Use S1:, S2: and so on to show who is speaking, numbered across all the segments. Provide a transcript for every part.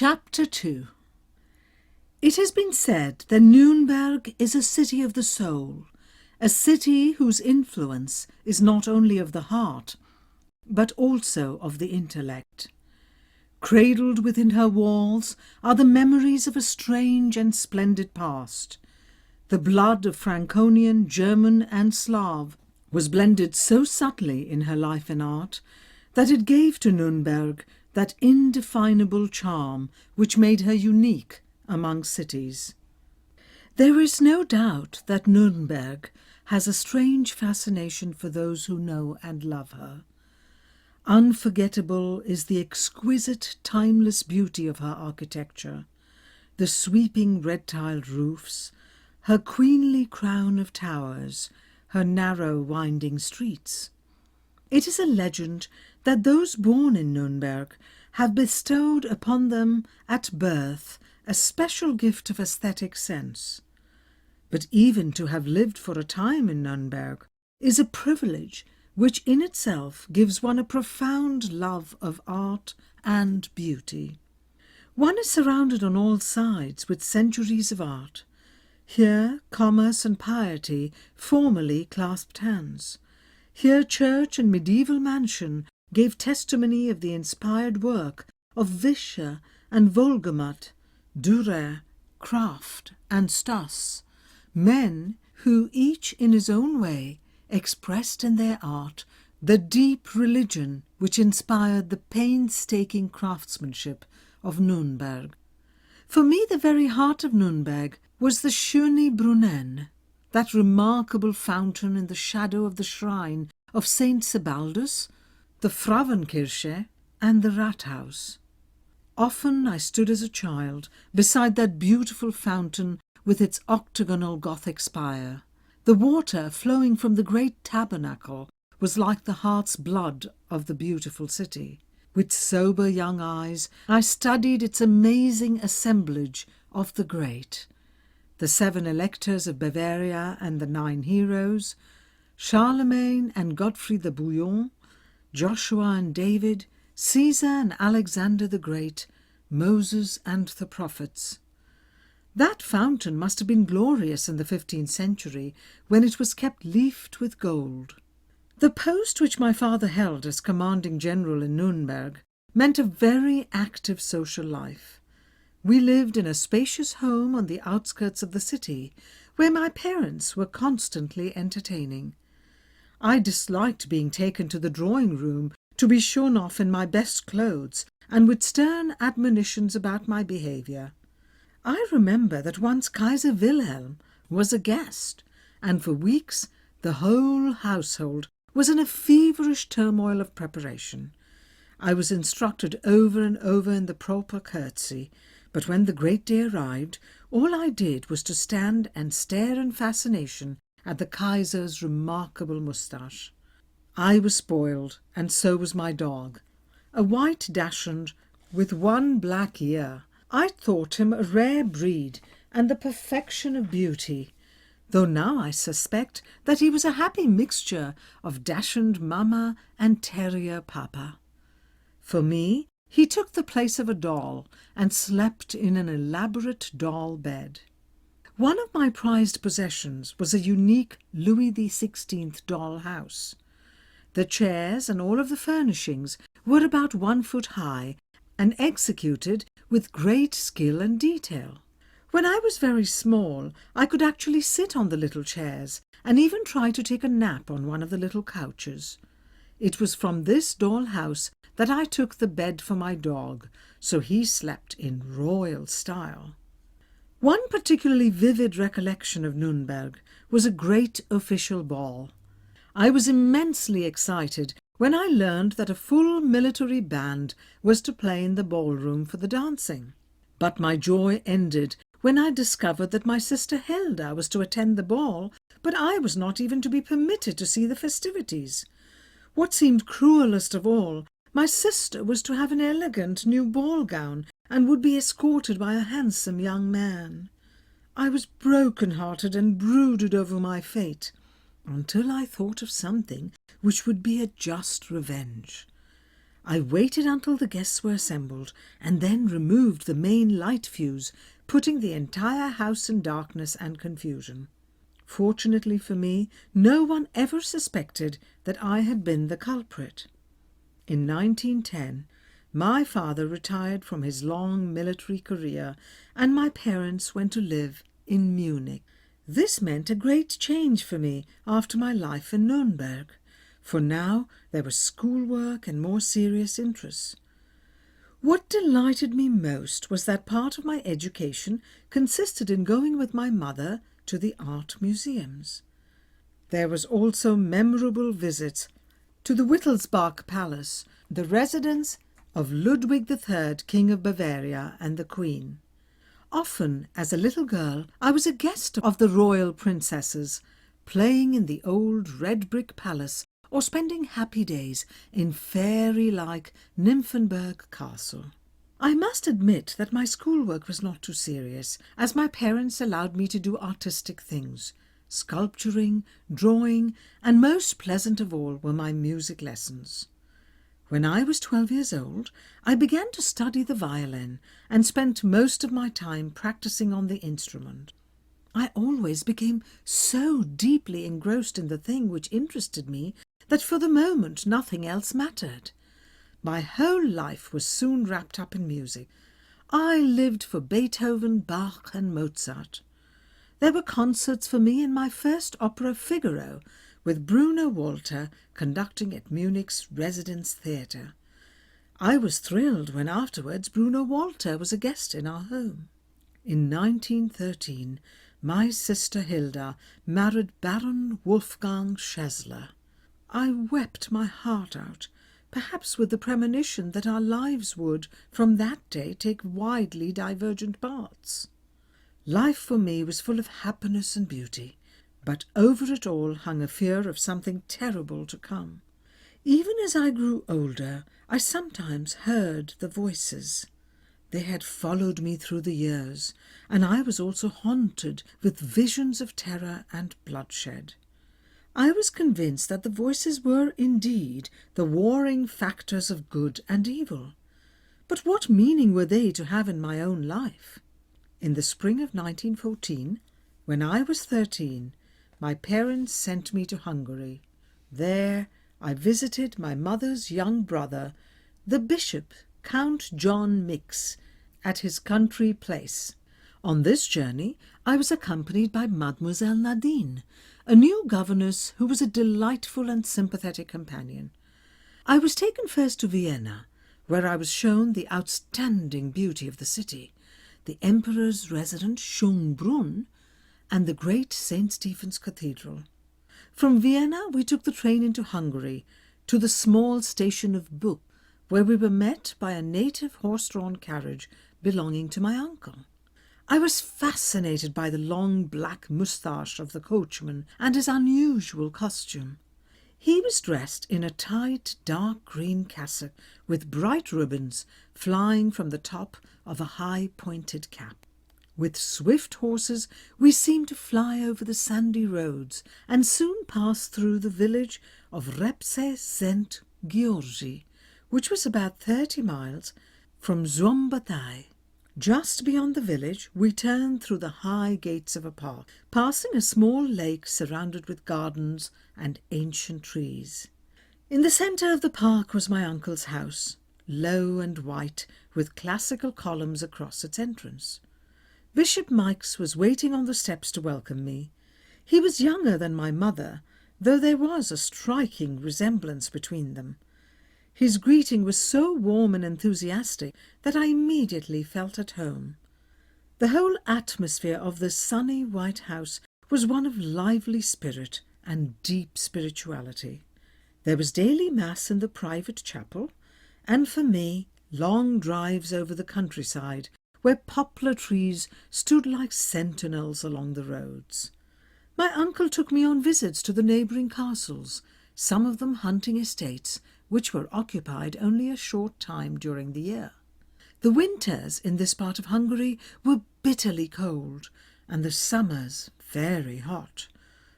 S1: Chapter 2. It has been said that Nuremberg is a city of the soul, a city whose influence is not only of the heart, but also of the intellect. Cradled within her walls are the memories of a strange and splendid past. The blood of Franconian, German and Slav was blended so subtly in her life and art that it gave to Nuremberg that indefinable charm which made her unique among cities. There is no doubt that Nuremberg has a strange fascination for those who know and love her. Unforgettable is the exquisite, timeless beauty of her architecture, the sweeping red-tiled roofs, her queenly crown of towers, her narrow, winding streets. It is a legend that those born in Nuremberg have bestowed upon them at birth a special gift of aesthetic sense. But even to have lived for a time in Nuremberg is a privilege which in itself gives one a profound love of art and beauty. One is surrounded on all sides with centuries of art. Here commerce and piety formerly clasped hands. Here church and medieval mansion gave testimony of the inspired work of Vischer and Wolgemut, Dürer, Kraft and Stas, men who each in his own way expressed in their art the deep religion which inspired the painstaking craftsmanship of Nuremberg. For me the very heart of Nuremberg was the Schöne Brunnen, that remarkable fountain in the shadow of the shrine of Saint Sebaldus, the Frauenkirche and the Rathaus. Often I stood as a child beside that beautiful fountain with its octagonal Gothic spire. The water flowing from the great tabernacle was like the heart's blood of the beautiful city. With sober young eyes I studied its amazing assemblage of the great. The 7 electors of Bavaria and the 9 heroes, Charlemagne and Godfrey the Bouillon, Joshua and David, Caesar and Alexander the Great, Moses and the prophets. That fountain must have been glorious in the 15th century, when it was kept leafed with gold. The post which my father held as commanding general in Nuremberg meant a very active social life. We lived in a spacious home on the outskirts of the city, where my parents were constantly entertaining. I disliked being taken to the drawing-room to be shown off in my best clothes and with stern admonitions about my behaviour. I remember that once Kaiser Wilhelm was a guest, and for weeks the whole household was in a feverish turmoil of preparation. I was instructed over and over in the proper curtsy, but when the great day arrived, all I did was to stand and stare in fascination at the Kaiser's remarkable moustache. I was spoiled, and so was my dog. A white dachshund with one black ear. I thought him a rare breed and the perfection of beauty, though now I suspect that he was a happy mixture of dachshund mamma and terrier papa. For me, he took the place of a doll and slept in an elaborate doll bed. One of my prized possessions was a unique Louis XVI doll house. The chairs and all of the furnishings were about 1 foot high and executed with great skill and detail. When I was very small, I could actually sit on the little chairs and even try to take a nap on one of the little couches. It was from this doll house that I took the bed for my dog, so he slept in royal style. One particularly vivid recollection of Nuremberg was a great official ball. I was immensely excited when I learned that a full military band was to play in the ballroom for the dancing. But my joy ended when I discovered that my sister Helda was to attend the ball, but I was not even to be permitted to see the festivities. What seemed cruelest of all, my sister was to have an elegant new ball gown and would be escorted by a handsome young man. I was broken-hearted and brooded over my fate, until I thought of something which would be a just revenge. I waited until the guests were assembled, and then removed the main light fuse, putting the entire house in darkness and confusion. Fortunately for me, no one ever suspected that I had been the culprit. In 1910, my father retired from his long military career, and my parents went to live in Munich. This meant a great change for me after my life in Nuremberg, for now there was schoolwork and more serious interests. What delighted me most was that part of my education consisted in going with my mother to the art museums. There was also memorable visits to the Wittelsbach Palace, the residence of Ludwig III, King of Bavaria, and the Queen. Often, as a little girl, I was a guest of the royal princesses, playing in the old red-brick palace or spending happy days in fairy-like Nymphenburg Castle. I must admit that my schoolwork was not too serious, as my parents allowed me to do artistic things, sculpturing, drawing, and most pleasant of all were my music lessons. When I was 12 years old, I began to study the violin and spent most of my time practicing on the instrument. I always became so deeply engrossed in the thing which interested me that for the moment nothing else mattered. My whole life was soon wrapped up in music. I lived for Beethoven, Bach, and Mozart. There were concerts for me in my first opera, Figaro, with Bruno Walter conducting at Munich's Residence Theatre. I was thrilled when afterwards Bruno Walter was a guest in our home. In 1913, my sister Hilda married Baron Wolfgang Schessler. I wept my heart out, perhaps with the premonition that our lives would, from that day, take widely divergent paths. Life for me was full of happiness and beauty, but over it all hung a fear of something terrible to come. Even as I grew older, I sometimes heard the voices. They had followed me through the years, and I was also haunted with visions of terror and bloodshed. I was convinced that the voices were indeed the warring factors of good and evil. But what meaning were they to have in my own life? In the spring of 1914, when I was 13, my parents sent me to Hungary. There I visited my mother's young brother, the Bishop, Count John Mix, at his country place. On this journey I was accompanied by Mademoiselle Nadine, a new governess who was a delightful and sympathetic companion. I was taken first to Vienna, where I was shown the outstanding beauty of the city, the Emperor's residence Schönbrunn, and the great St. Stephen's Cathedral. From Vienna we took the train into Hungary, to the small station of Buch, where we were met by a native horse-drawn carriage belonging to my uncle. I was fascinated by the long black moustache of the coachman and his unusual costume. He was dressed in a tight dark green cassock with bright ribbons flying from the top of a high pointed cap. With swift horses we seemed to fly over the sandy roads and soon passed through the village of Repce Georgi, which was about 30 miles from Zombatai. Just beyond the village we turned through the high gates of a park, passing a small lake surrounded with gardens and ancient trees. In the centre of the park was my uncle's house, low and white, with classical columns across its entrance. Bishop Mikes was waiting on the steps to welcome me. He was younger than my mother, though there was a striking resemblance between them. His greeting was so warm and enthusiastic that I immediately felt at home. The whole atmosphere of the sunny white house was one of lively spirit and deep spirituality. There was daily mass in the private chapel, and for me, long drives over the countryside, where poplar trees stood like sentinels along the roads. My uncle took me on visits to the neighbouring castles, some of them hunting estates, which were occupied only a short time during the year. The winters in this part of Hungary were bitterly cold, and the summers very hot.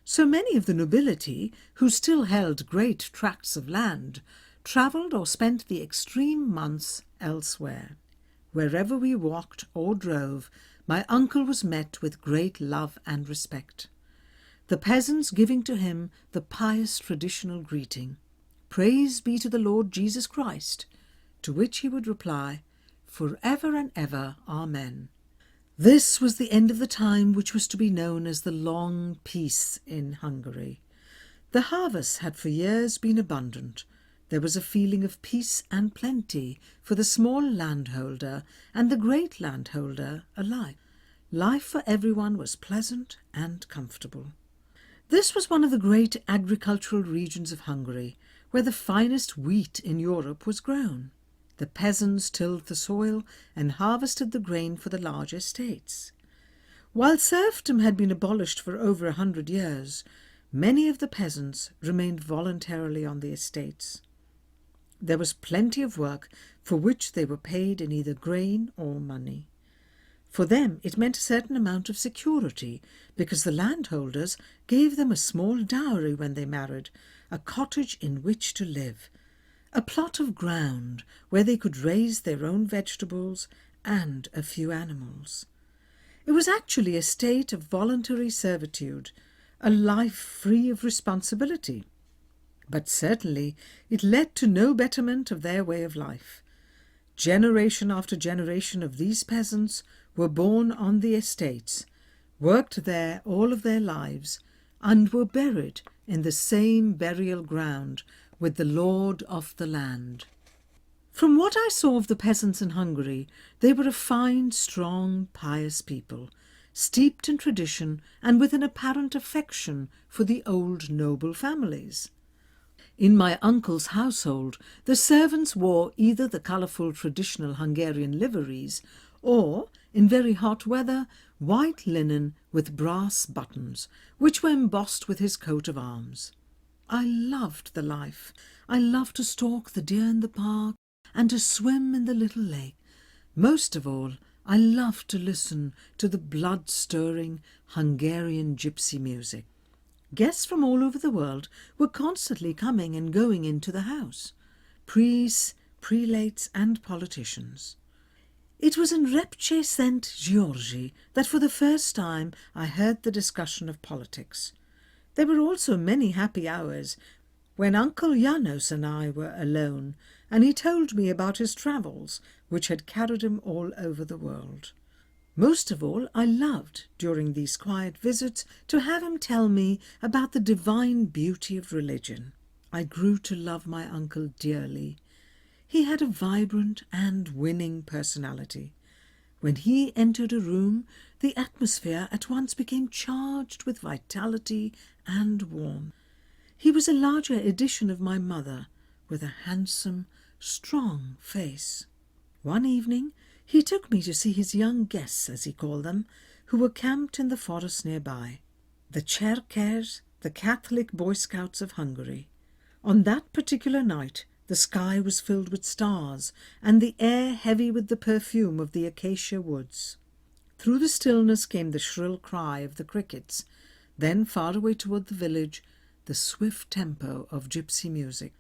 S1: So many of the nobility, who still held great tracts of land, travelled or spent the extreme months elsewhere. Wherever we walked or drove, my uncle was met with great love and respect, the peasants giving to him the pious traditional greeting, "Praise be to the Lord Jesus Christ," to which he would reply, "For ever and ever, Amen." This was the end of the time which was to be known as the long peace in Hungary. The harvests had for years been abundant. There was a feeling of peace and plenty for the small landholder and the great landholder alike. Life for everyone was pleasant and comfortable. This was one of the great agricultural regions of Hungary, where the finest wheat in Europe was grown. The peasants tilled the soil and harvested the grain for the large estates. While serfdom had been abolished for over 100 years, many of the peasants remained voluntarily on the estates. There was plenty of work for which they were paid in either grain or money. For them it meant a certain amount of security, because the landholders gave them a small dowry when they married, a cottage in which to live, a plot of ground where they could raise their own vegetables and a few animals. It was actually a state of voluntary servitude, a life free of responsibility. But certainly it led to no betterment of their way of life. Generation after generation of these peasants were born on the estates, worked there all of their lives, and were buried in the same burial ground with the lord of the land. From what I saw of the peasants in Hungary, they were a fine, strong, pious people, steeped in tradition and with an apparent affection for the old noble families. In my uncle's household, the servants wore either the colourful traditional Hungarian liveries or, in very hot weather, white linen with brass buttons, which were embossed with his coat of arms. I loved the life. I loved to stalk the deer in the park and to swim in the little lake. Most of all, I loved to listen to the blood-stirring Hungarian gypsy music. Guests from all over the world were constantly coming and going into the house, priests, prelates and politicians. It was in Repce St. Georgi that for the first time I heard the discussion of politics. There were also many happy hours when Uncle Janos and I were alone, and he told me about his travels, which had carried him all over the world. Most of all, I loved, during these quiet visits, to have him tell me about the divine beauty of religion. I grew to love my uncle dearly. He had a vibrant and winning personality. When he entered a room, the atmosphere at once became charged with vitality and warmth. He was a larger edition of my mother, with a handsome, strong face. One evening he took me to see his young guests, as he called them, who were camped in the forest nearby, the Cherkers, the Catholic Boy Scouts of Hungary. On that particular night the sky was filled with stars, and the air heavy with the perfume of the acacia woods. Through the stillness came the shrill cry of the crickets, then far away toward the village the swift tempo of gypsy music.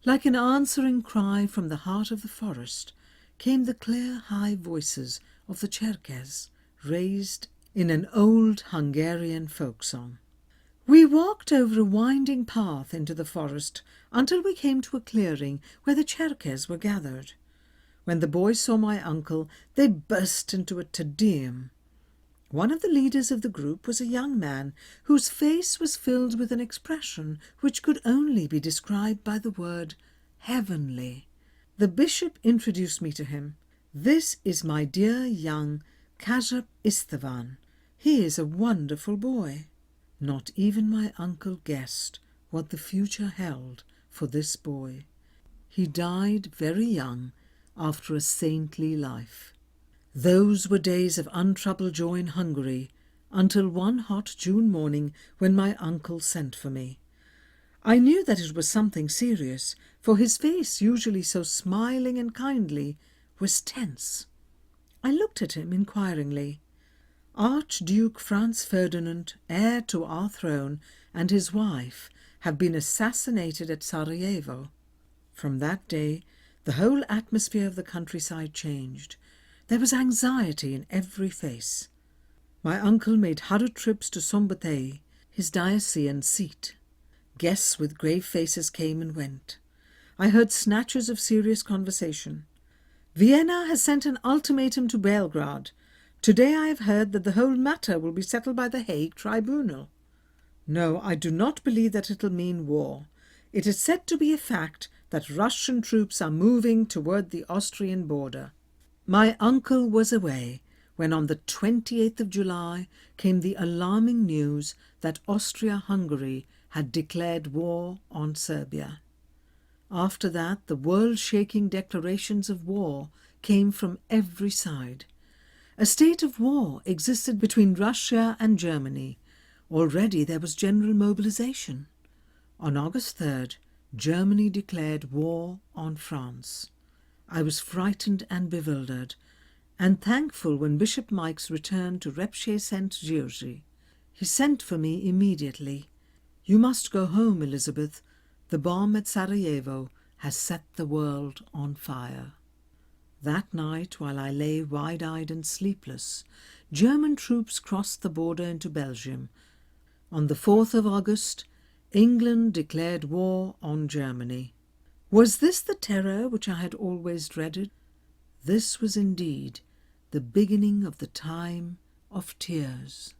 S1: Like an answering cry from the heart of the forest came the clear high voices of the Cherkes, raised in an old Hungarian folk song. We walked over a winding path into the forest until we came to a clearing where the Cherkes were gathered. When the boys saw my uncle, they burst into a Te Deum. One of the leaders of the group was a young man whose face was filled with an expression which could only be described by the word heavenly. The bishop introduced me to him. "This is my dear young Kazap Istvan. He is a wonderful boy." Not even my uncle guessed what the future held for this boy. He died very young after a saintly life. Those were days of untroubled joy in Hungary, until one hot June morning when my uncle sent for me. I knew that it was something serious, for his face, usually so smiling and kindly, was tense. I looked at him inquiringly. Archduke Franz Ferdinand, heir to our throne, and his wife have been assassinated at Sarajevo. From that day, the whole atmosphere of the countryside changed. There was anxiety in every face. My uncle made hurried trips to Sombatei, his diocesan seat. Guests with grave faces came and went. I heard snatches of serious conversation. Vienna has sent an ultimatum to Belgrade. Today I have heard that the whole matter will be settled by the Hague Tribunal. No, I do not believe that it'll mean war. It is said to be a fact that Russian troops are moving toward the Austrian border. My uncle was away when on the 28th of July came the alarming news that Austria-Hungary had declared war on Serbia. After that, the world-shaking declarations of war came from every side. A state of war existed between Russia and Germany. Already there was general mobilization. On August 3rd, Germany declared war on France. I was frightened and bewildered, and thankful when Bishop Mikes returned to Repche St. Georgi. He sent for me immediately. "You must go home, Elizabeth. The bomb at Sarajevo has set the world on fire." That night, while I lay wide-eyed and sleepless, German troops crossed the border into Belgium. On the 4th of August, England declared war on Germany. Was this the terror which I had always dreaded? This was indeed the beginning of the time of tears.